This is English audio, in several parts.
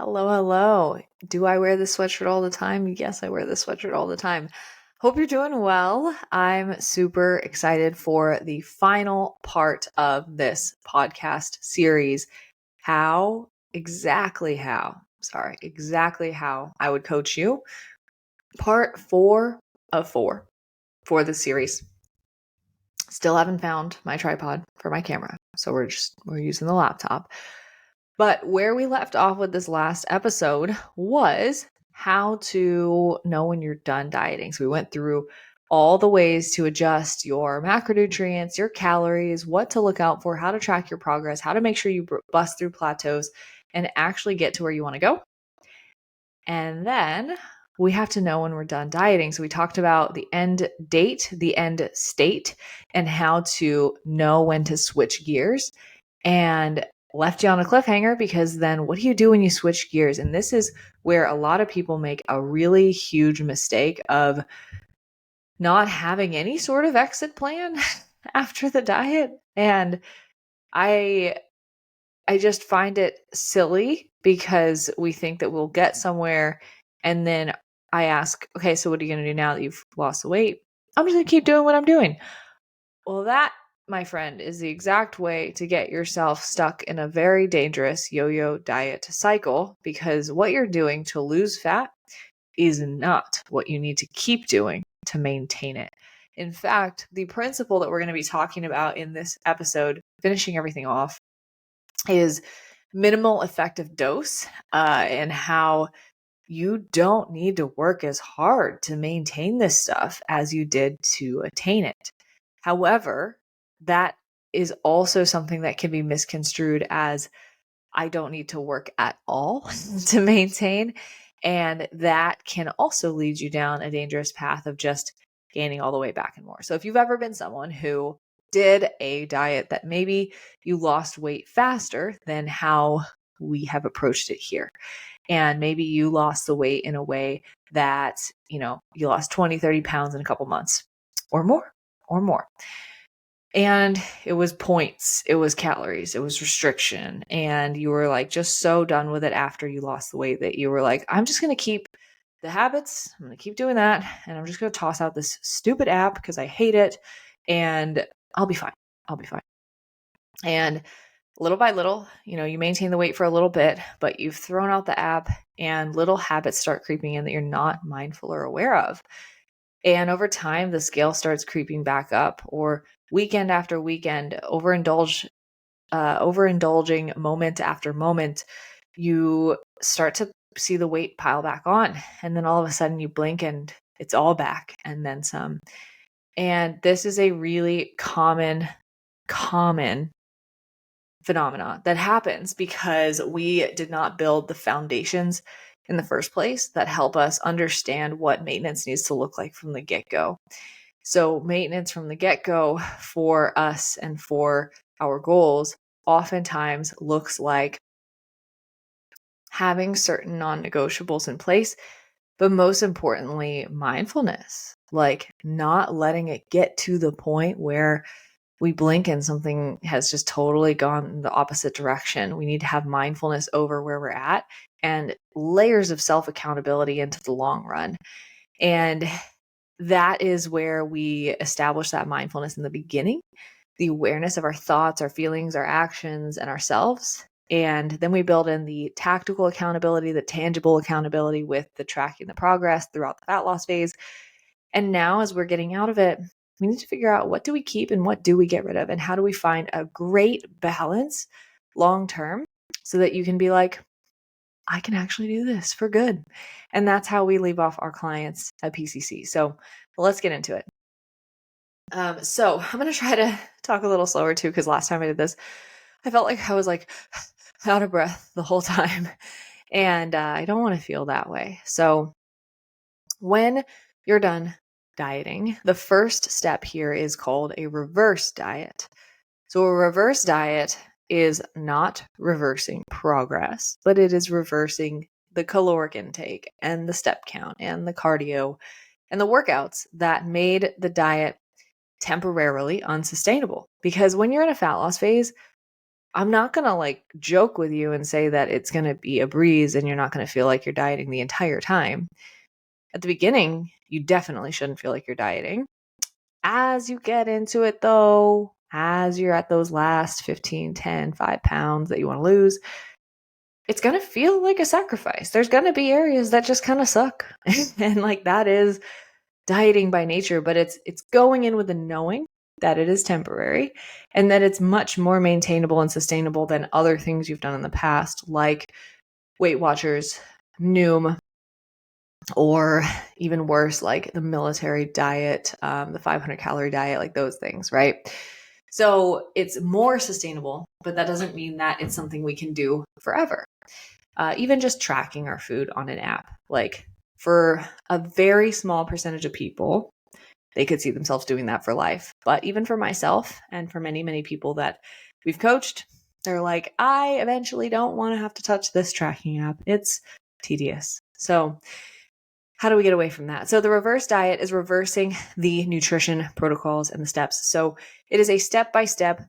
Hello, hello. Do I wear this sweatshirt all the time? Yes, I wear this sweatshirt all the time. Hope you're doing well. I'm super excited for the final part of this podcast series. Exactly how I would coach you. Part 4 of 4 for the series. Still haven't found my tripod for my camera, so we're using the laptop. But where we left off with this last episode was how to know when you're done dieting. So we went through all the ways to adjust your macronutrients, your calories, what to look out for, how to track your progress, how to make sure you bust through plateaus and actually get to where you want to go. And then we have to know when we're done dieting. So we talked about the end date, the end state, and how to know when to switch gears. And left you on a cliffhanger because then what do you do when you switch gears? And this is where a lot of people make a really huge mistake of not having any sort of exit plan after the diet. And I just find it silly because we think that we'll get somewhere and then I ask, okay, so what are you going to do now that you've lost the weight? I'm just going to keep doing what I'm doing. Well, that, my friend, is the exact way to get yourself stuck in a very dangerous yo-yo diet cycle because what you're doing to lose fat is not what you need to keep doing to maintain it. In fact, the principle that we're going to be talking about in this episode, finishing everything off, is minimal effective dose and how you don't need to work as hard to maintain this stuff as you did to attain it. However, that is also something that can be misconstrued as I don't need to work at all to maintain. And that can also lead you down a dangerous path of just gaining all the way back and more. So if you've ever been someone who did a diet that maybe you lost weight faster than how we have approached it here, and maybe you lost the weight in a way that, you lost 20, 30 pounds in a couple months or more. And it was points, it was calories, it was restriction. And you were like just so done with it after you lost the weight that you were like, I'm just going to keep the habits. I'm going to keep doing that. And I'm just going to toss out this stupid app because I hate it. And I'll be fine. And little by little, you maintain the weight for a little bit, but you've thrown out the app and little habits start creeping in that you're not mindful or aware of. And over time, the scale starts creeping back up, or weekend after weekend, overindulging moment after moment, you start to see the weight pile back on. And then all of a sudden you blink and it's all back and then some. And this is a really common phenomena that happens because we did not build the foundations in the first place that help us understand what maintenance needs to look like from the get-go. So maintenance from the get-go for us and for our goals oftentimes looks like having certain non-negotiables in place, but most importantly, mindfulness, like not letting it get to the point where we blink and something has just totally gone in the opposite direction. We need to have mindfulness over where we're at and layers of self-accountability into the long run. And that is where we establish that mindfulness in the beginning, the awareness of our thoughts, our feelings, our actions, and ourselves. And then we build in the tactical accountability, the tangible accountability with the tracking the progress throughout the fat loss phase. And now as we're getting out of it, we need to figure out what do we keep and what do we get rid of, and how do we find a great balance long term so that you can be like, I can actually do this for good. And that's how we leave off our clients at PCC. So let's get into it. So I'm going to try to talk a little slower too, because last time I did this, I felt like I was like out of breath the whole time. And I don't want to feel that way. So when you're done dieting, the first step here is called a reverse diet. So a reverse diet is not reversing progress, but it is reversing the caloric intake and the step count and the cardio and the workouts that made the diet temporarily unsustainable. Because when you're in a fat loss phase, I'm not going to like joke with you and say that it's going to be a breeze and you're not going to feel like you're dieting the entire time. At the beginning, you definitely shouldn't feel like you're dieting. As you get into it though, as you're at those last 15, 10, 5 pounds that you want to lose, it's going to feel like a sacrifice. There's going to be areas that just kind of suck. And like that is dieting by nature, but it's going in with the knowing that it is temporary and that it's much more maintainable and sustainable than other things you've done in the past, like Weight Watchers, Noom, or even worse, like the military diet, the 500 calorie diet, like those things, right? So it's more sustainable, but that doesn't mean that it's something we can do forever. Even just tracking our food on an app, like for a very small percentage of people, they could see themselves doing that for life. But even for myself and for many, many people that we've coached, they're like, I eventually don't want to have to touch this tracking app. It's tedious. So how do we get away from that? So the reverse diet is reversing the nutrition protocols and the steps. So it is a step-by-step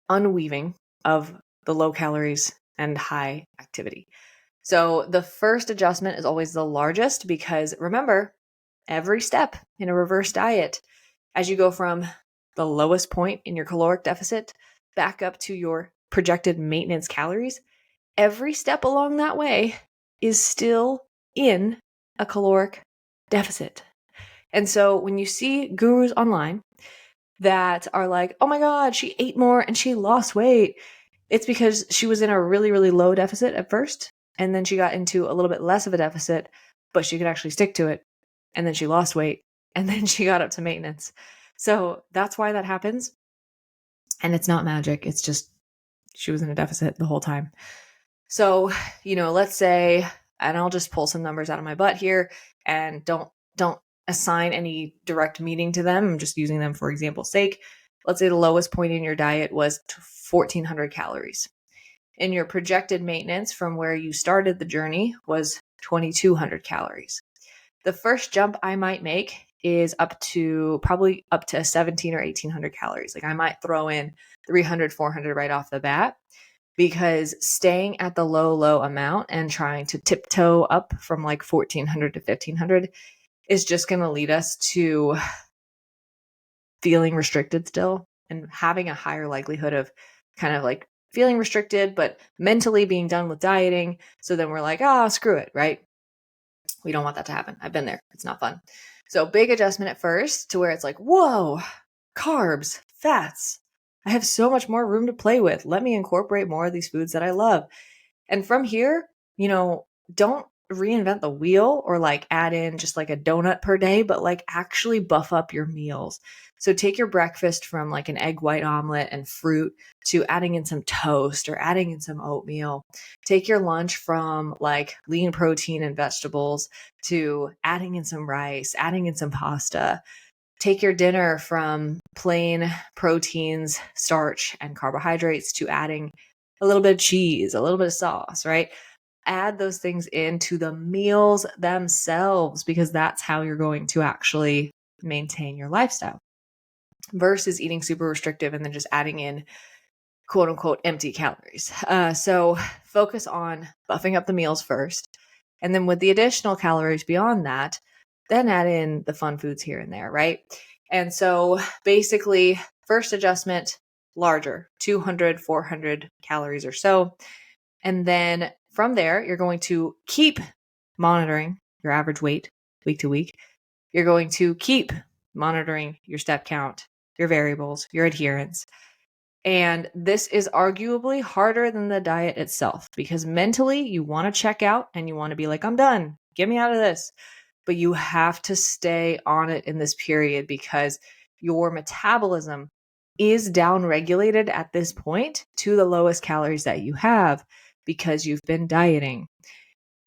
unweaving of the low calories and high activity. So the first adjustment is always the largest because remember, every step in a reverse diet, as you go from the lowest point in your caloric deficit back up to your projected maintenance calories, every step along that way is still in a caloric deficit. And so when you see gurus online that are like, oh my God, she ate more and she lost weight, it's because she was in a really, really low deficit at first. And then she got into a little bit less of a deficit, but she could actually stick to it. And then she lost weight. And then she got up to maintenance. So that's why that happens. And it's not magic. It's just she was in a deficit the whole time. So, let's say, and I'll just pull some numbers out of my butt here and don't assign any direct meaning to them. I'm just using them for example's sake. Let's say the lowest point in your diet was 1,400 calories. And your projected maintenance from where you started the journey was 2,200 calories. The first jump I might make is probably up to 17 or 1,800 calories. Like I might throw in 300, 400 right off the bat, because staying at the low amount and trying to tiptoe up from like 1,400 to 1,500 is just going to lead us to feeling restricted still and having a higher likelihood of kind of like feeling restricted, but mentally being done with dieting. So then we're like, screw it, right? We don't want that to happen. I've been there. It's not fun. So big adjustment at first to where it's like, whoa, carbs, fats. I have so much more room to play with. Let me incorporate more of these foods that I love. And from here, don't reinvent the wheel or like add in just like a donut per day, but like actually buff up your meals. So take your breakfast from like an egg white omelet and fruit to adding in some toast or adding in some oatmeal. Take your lunch from like lean protein and vegetables to adding in some rice, adding in some pasta. Take your dinner from plain proteins, starch, and carbohydrates to adding a little bit of cheese, a little bit of sauce, right? Add those things into the meals themselves because that's how you're going to actually maintain your lifestyle versus eating super restrictive and then just adding in quote unquote empty calories. So focus on buffing up the meals first. And then with the additional calories beyond that, then add in the fun foods here and there, right? And so basically, first adjustment, larger, 200, 400 calories or so. And then from there, you're going to keep monitoring your average weight week to week. You're going to keep monitoring your step count, your variables, your adherence. And this is arguably harder than the diet itself because mentally you want to check out and you want to be like, I'm done. Get me out of this. But you have to stay on it in this period because your metabolism is downregulated at this point to the lowest calories that you have because you've been dieting.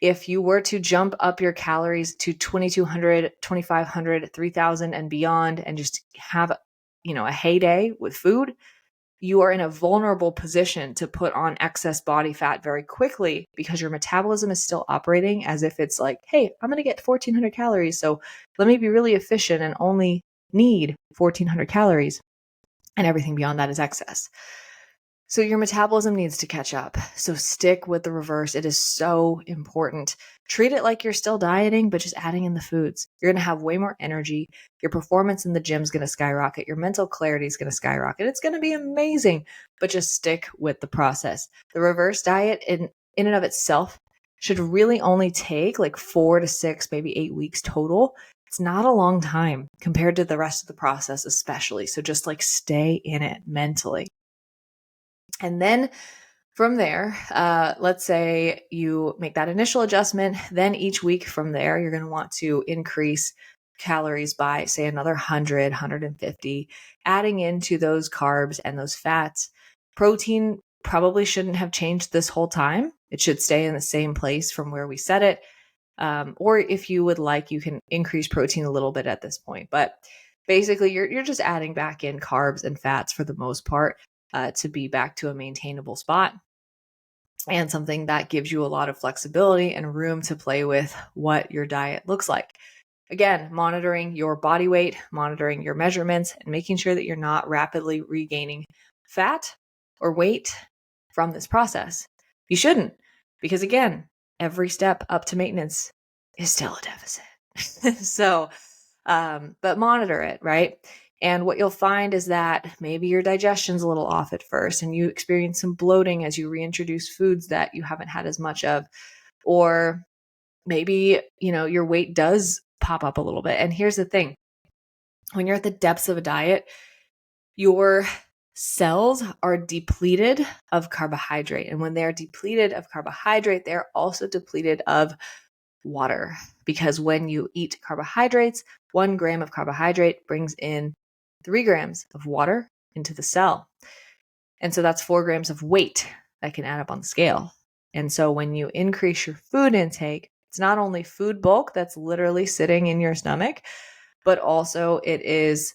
If you were to jump up your calories to 2,200, 2,500, 3,000 and beyond and just have, a heyday with food, you are in a vulnerable position to put on excess body fat very quickly because your metabolism is still operating as if it's like, hey, I'm going to get 1,400 calories. So let me be really efficient and only need 1,400 calories. And everything beyond that is excess. So your metabolism needs to catch up. So stick with the reverse. It is so important. Treat it like you're still dieting, but just adding in the foods. You're going to have way more energy. Your performance in the gym is going to skyrocket. Your mental clarity is going to skyrocket. It's going to be amazing, but just stick with the process. The reverse diet in and of itself should really only take like 4 to 6, maybe 8 weeks total. It's not a long time compared to the rest of the process, especially. So just like stay in it mentally. And then from there, let's say you make that initial adjustment. Then each week from there, you're going to want to increase calories by, say, another 100, 150, adding into those carbs and those fats. Protein probably shouldn't have changed this whole time. It should stay in the same place from where we set it. Or if you would like, you can increase protein a little bit at this point. But basically, you're just adding back in carbs and fats for the most part. To be back to a maintainable spot and something that gives you a lot of flexibility and room to play with what your diet looks like. Again, monitoring your body weight, monitoring your measurements, and making sure that you're not rapidly regaining fat or weight from this process. You shouldn't, because again, every step up to maintenance is still a deficit. But monitor it, right? And what you'll find is that maybe your digestion's a little off at first and you experience some bloating as you reintroduce foods that you haven't had as much of. Or maybe, your weight does pop up a little bit. And here's the thing. When you're at the depths of a diet, your cells are depleted of carbohydrate. And when they're depleted of carbohydrate, they're also depleted of water. Because when you eat carbohydrates, 1 gram of carbohydrate brings in 3 grams of water into the cell. And so that's 4 grams of weight that can add up on the scale. And so when you increase your food intake, it's not only food bulk that's literally sitting in your stomach, but also it is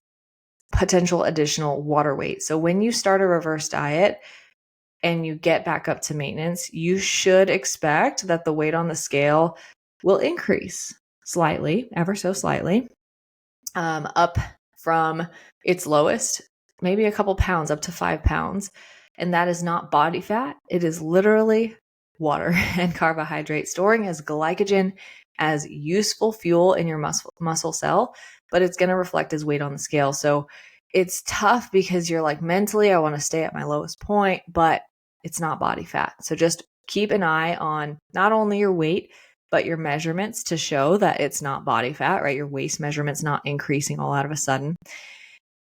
potential additional water weight. So when you start a reverse diet and you get back up to maintenance, you should expect that the weight on the scale will increase slightly, ever so slightly, up from its lowest, maybe a couple pounds, up to 5 pounds. And that is not body fat. It is literally water and carbohydrate storing as glycogen, as useful fuel in your muscle cell, but it's going to reflect as weight on the scale. So it's tough because you're like, mentally, I want to stay at my lowest point, but it's not body fat. So just keep an eye on not only your weight, but your measurements to show that it's not body fat, right? Your waist measurement's not increasing all out of a sudden,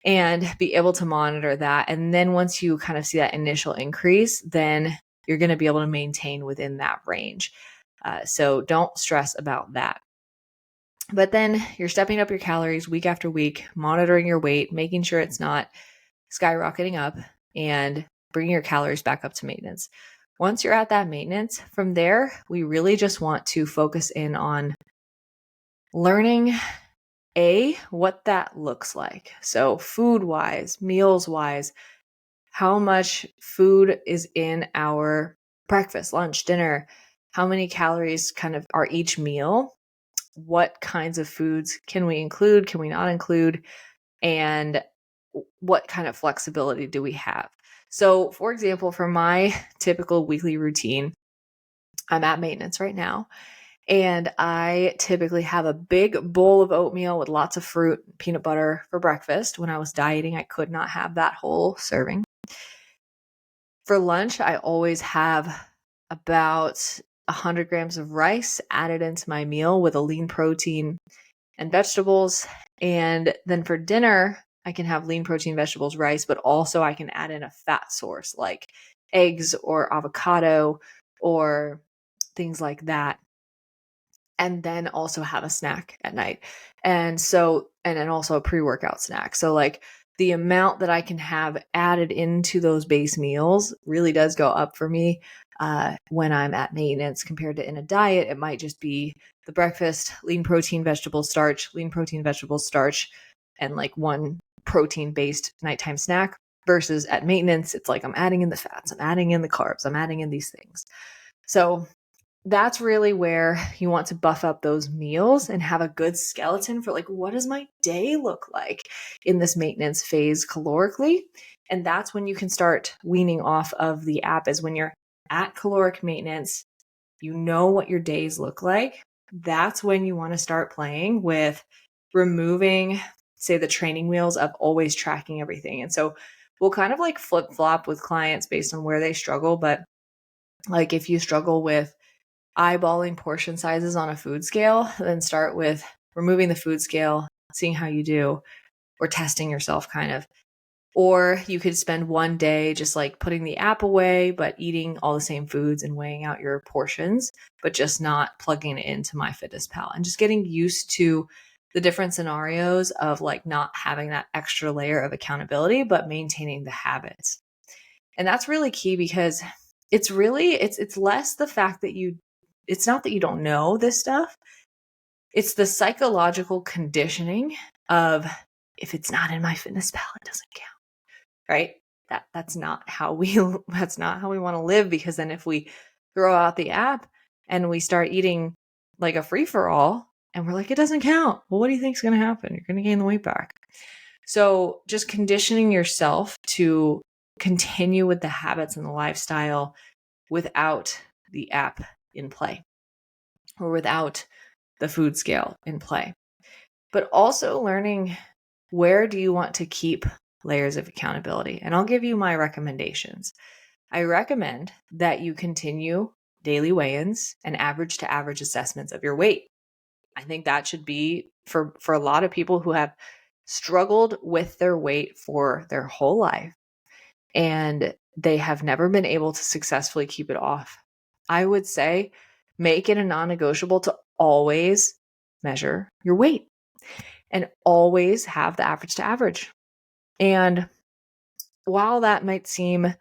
and be able to monitor that. And then once you kind of see that initial increase, then you're going to be able to maintain within that range. So don't stress about that. But then you're stepping up your calories week after week, monitoring your weight, making sure it's not skyrocketing up, and bringing your calories back up to maintenance. Once you're at that maintenance, from there, we really just want to focus in on learning what that looks like. So food-wise, meals-wise, how much food is in our breakfast, lunch, dinner, how many calories kind of are each meal, what kinds of foods can we include, can we not include, and what kind of flexibility do we have? So, for example, for my typical weekly routine, I'm at maintenance right now, and I typically have a big bowl of oatmeal with lots of fruit, peanut butter for breakfast. When I was dieting, I could not have that whole serving. For lunch, I always have about 100 grams of rice added into my meal with a lean protein and vegetables. And then for dinner, I can have lean protein, vegetables, rice, but also I can add in a fat source like eggs or avocado or things like that. And then also have a snack at night. And then also a pre-workout snack. So like the amount that I can have added into those base meals really does go up for me when I'm at maintenance compared to in a diet. It might just be the breakfast, lean protein, vegetable starch, and like one protein-based nighttime snack, versus at maintenance, it's like I'm adding in the fats, I'm adding in the carbs, I'm adding in these things. So that's really where you want to buff up those meals and have a good skeleton for like, what does my day look like in this maintenance phase calorically? And that's when you can start weaning off of the app, is when you're at caloric maintenance, you know what your days look like. That's when you want to start playing with removing, say, the training wheels of always tracking everything. And so we'll kind of like flip flop with clients based on where they struggle. But like if you struggle with eyeballing portion sizes on a food scale, then start with removing the food scale, seeing how you do, or testing yourself kind of. Or you could spend one day just like putting the app away, but eating all the same foods and weighing out your portions, but just not plugging it into MyFitnessPal and just getting used to the different scenarios of like not having that extra layer of accountability, but maintaining the habits. And that's really key, because it's really, it's less the fact that it's not that you don't know this stuff. It's the psychological conditioning of, if it's not in MyFitnessPal, it doesn't count. Right? That's not how we want to live, because then if we throw out the app and we start eating like a free for all and we're like, it doesn't count. Well, what do you think is going to happen? You're going to gain the weight back. So just conditioning yourself to continue with the habits and the lifestyle without the app in play, or without the food scale in play. But also learning, where do you want to keep layers of accountability? And I'll give you my recommendations. I recommend that you continue daily weigh-ins and average to average assessments of your weight. I think that should be for a lot of people who have struggled with their weight for their whole life and they have never been able to successfully keep it off. I would say make it a non-negotiable to always measure your weight and always have the average to average. And while that might seem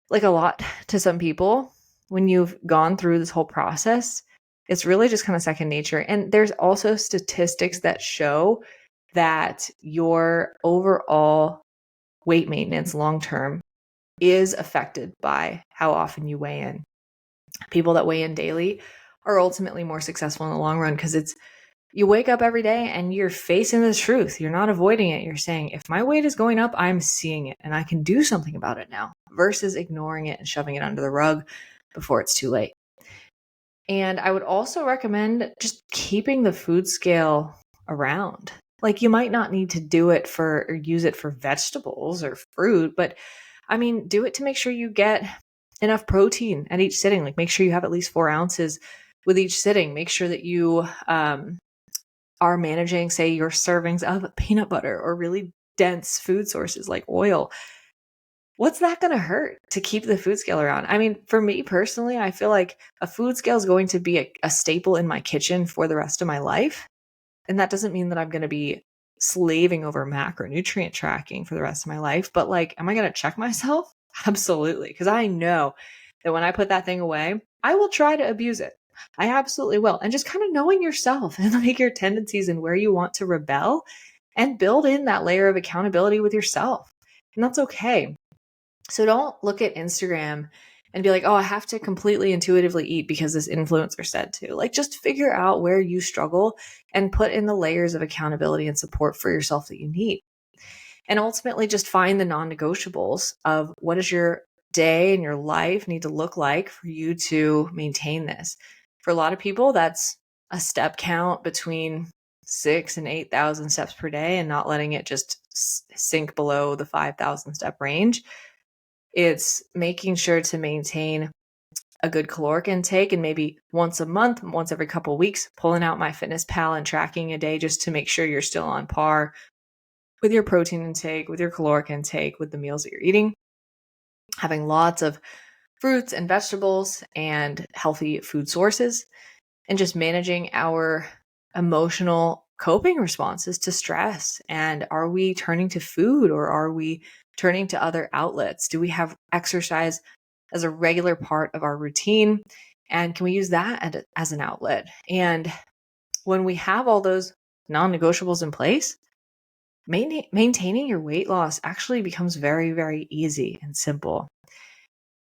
like a lot to some people, when you've gone through this whole process, it's really just kind of second nature. And there's also statistics that show that your overall weight maintenance long-term is affected by how often you weigh in. People that weigh in daily are ultimately more successful in the long run, because you wake up every day and you're facing the truth. You're not avoiding it. You're saying, if my weight is going up, I'm seeing it and I can do something about it now, versus ignoring it and shoving it under the rug before it's too late. And I would also recommend just keeping the food scale around. Like, you might not need to do it or use it for vegetables or fruit, but I mean, do it to make sure you get enough protein at each sitting. Like, make sure you have at least 4 ounces with each sitting. Make sure that you are managing, say, your servings of peanut butter or really dense food sources like oil. What's that going to hurt to keep the food scale around? I mean, for me personally, I feel like a food scale is going to be a staple in my kitchen for the rest of my life. And that doesn't mean that I'm going to be slaving over macronutrient tracking for the rest of my life. But like, am I going to check myself? Absolutely. Because I know that when I put that thing away, I will try to abuse it. I absolutely will. And just kind of knowing yourself and like your tendencies and where you want to rebel, and build in that layer of accountability with yourself. And that's okay. So don't look at Instagram and be like, oh, I have to completely intuitively eat because this influencer said to. Like, just figure out where you struggle and put in the layers of accountability and support for yourself that you need. And ultimately just find the non-negotiables of what does your day and your life need to look like for you to maintain this. For a lot of people, that's a step count between 6,000 and 8,000 steps per day and not letting it just sink below the 5,000 step range. It's making sure to maintain a good caloric intake, and maybe once a month, once every couple of weeks, pulling out MyFitnessPal and tracking a day just to make sure you're still on par with your protein intake, with your caloric intake, with the meals that you're eating. Having lots of fruits and vegetables and healthy food sources, and just managing our emotional coping responses to stress. And are we turning to food, or are we turning to other outlets? Do we have exercise as a regular part of our routine? And can we use that as an outlet? And when we have all those non-negotiables in place, maintaining your weight loss actually becomes very, very easy and simple.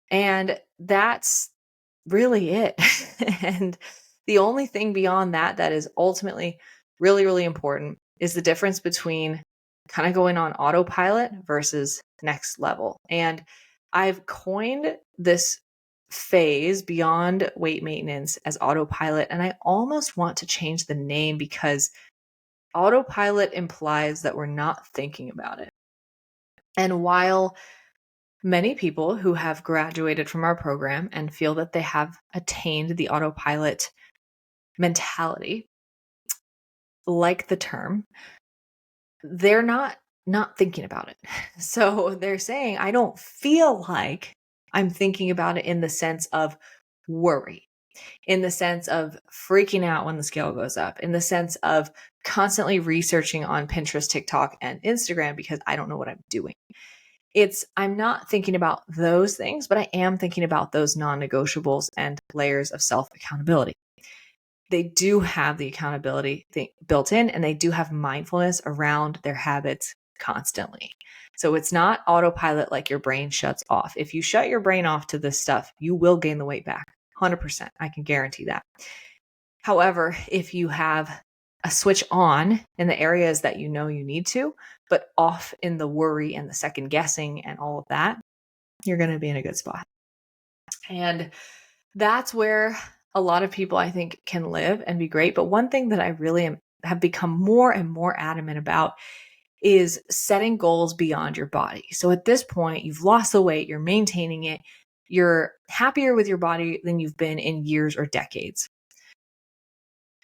And that's really it. And the only thing beyond that is ultimately really, really important is the difference between kind of going on autopilot versus next level. And I've coined this phase beyond weight maintenance as autopilot. And I almost want to change the name because autopilot implies that we're not thinking about it. And while many people who have graduated from our program and feel that they have attained the autopilot mentality, like the term, they're not thinking about it. So they're saying, I don't feel like I'm thinking about it in the sense of worry, in the sense of freaking out when the scale goes up, in the sense of constantly researching on Pinterest, TikTok, and Instagram because I don't know what I'm doing. I'm not thinking about those things, but I am thinking about those non-negotiables and layers of self-accountability. They do have the accountability thing built in, and they do have mindfulness around their habits constantly. So it's not autopilot like your brain shuts off. If you shut your brain off to this stuff, you will gain the weight back. 100%. I can guarantee that. However, if you have a switch on in the areas that you know you need to, but off in the worry and the second guessing and all of that, you're going to be in a good spot. And that's where a lot of people, I think, can live and be great. But one thing that I really have become more and more adamant about is setting goals beyond your body. So at this point, you've lost the weight, you're maintaining it, you're happier with your body than you've been in years or decades.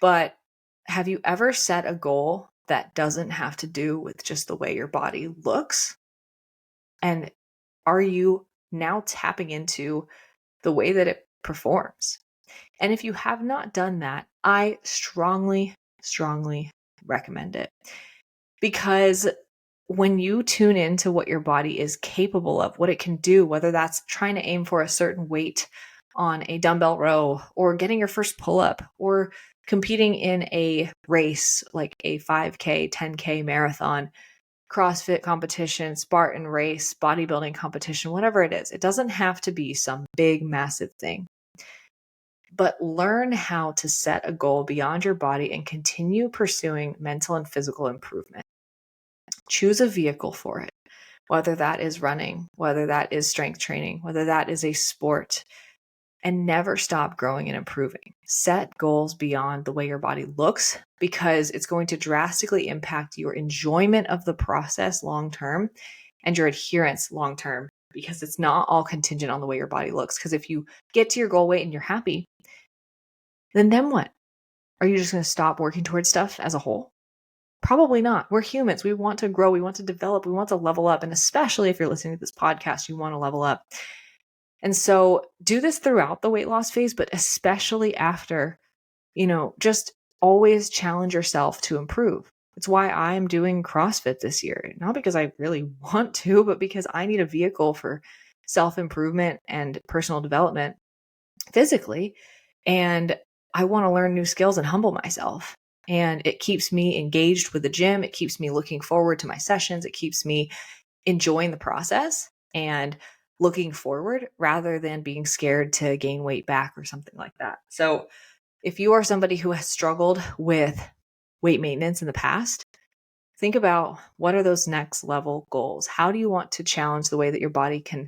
But have you ever set a goal that doesn't have to do with just the way your body looks? And are you now tapping into the way that it performs? And if you have not done that, I strongly, strongly recommend it. Because when you tune into what your body is capable of, what it can do, whether that's trying to aim for a certain weight on a dumbbell row or getting your first pull-up or competing in a race like a 5K, 10K marathon, CrossFit competition, Spartan race, bodybuilding competition, whatever it is, it doesn't have to be some big, massive thing. But learn how to set a goal beyond your body and continue pursuing mental and physical improvement. Choose a vehicle for it, whether that is running, whether that is strength training, whether that is a sport, and never stop growing and improving. Set goals beyond the way your body looks because it's going to drastically impact your enjoyment of the process long term and your adherence long term because it's not all contingent on the way your body looks. Because if you get to your goal weight and you're happy, then what? Are you just going to stop working towards stuff as a whole? Probably not. We're humans. We want to grow. We want to develop. We want to level up. And especially if you're listening to this podcast, you want to level up. And so do this throughout the weight loss phase, but especially after, just always challenge yourself to improve. It's why I'm doing CrossFit this year, not because I really want to, but because I need a vehicle for self-improvement and personal development physically. And I want to learn new skills and humble myself. And it keeps me engaged with the gym. It keeps me looking forward to my sessions. It keeps me enjoying the process and looking forward rather than being scared to gain weight back or something like that. So if you are somebody who has struggled with weight maintenance in the past, think about what are those next level goals? How do you want to challenge the way that your body can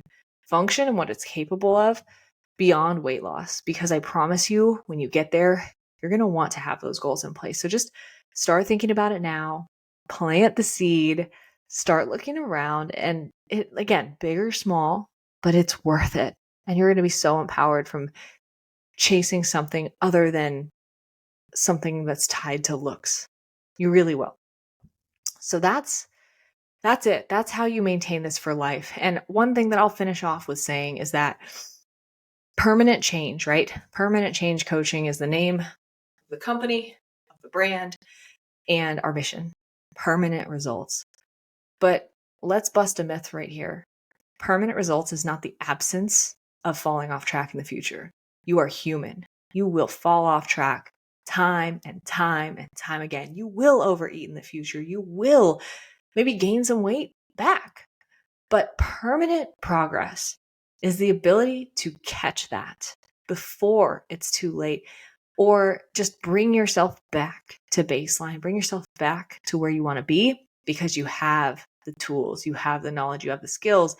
function and what it's capable of beyond weight loss? Because I promise you, when you get there, you're going to want to have those goals in place. So just start thinking about it now, plant the seed, start looking around, and it, again, big or small, but it's worth it. And you're going to be so empowered from chasing something other than something that's tied to looks. You really will. So that's it. That's how you maintain this for life. And one thing that I'll finish off with saying is that permanent change, right? Permanent change coaching is the name of the company, of the brand, and our mission. Permanent results. But let's bust a myth right here. Permanent results is not the absence of falling off track in the future. You are human. You will fall off track time and time and time again. You will overeat in the future. You will maybe gain some weight back. But permanent progress is the ability to catch that before it's too late, or just bring yourself back to baseline, bring yourself back to where you want to be because you have the tools, you have the knowledge, you have the skills,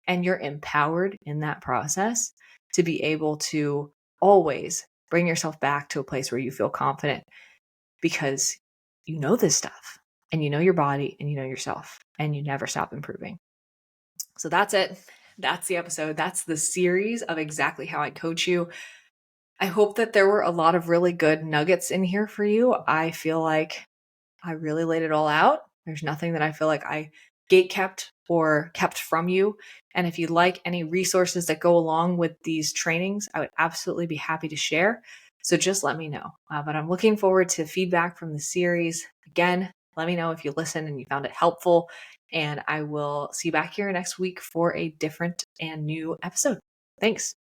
and you're empowered in that process to be able to always bring yourself back to a place where you feel confident because you know this stuff and you know your body and you know yourself and you never stop improving. So that's it. That's the episode. That's the series of exactly how I coach you. I hope that there were a lot of really good nuggets in here for you. I feel like I really laid it all out. There's nothing that I feel like I gate kept or kept from you. And if you'd like any resources that go along with these trainings, I would absolutely be happy to share. So just let me know. But I'm looking forward to feedback from the series. Again, let me know if you listened and you found it helpful. And I will see you back here next week for a different and new episode. Thanks.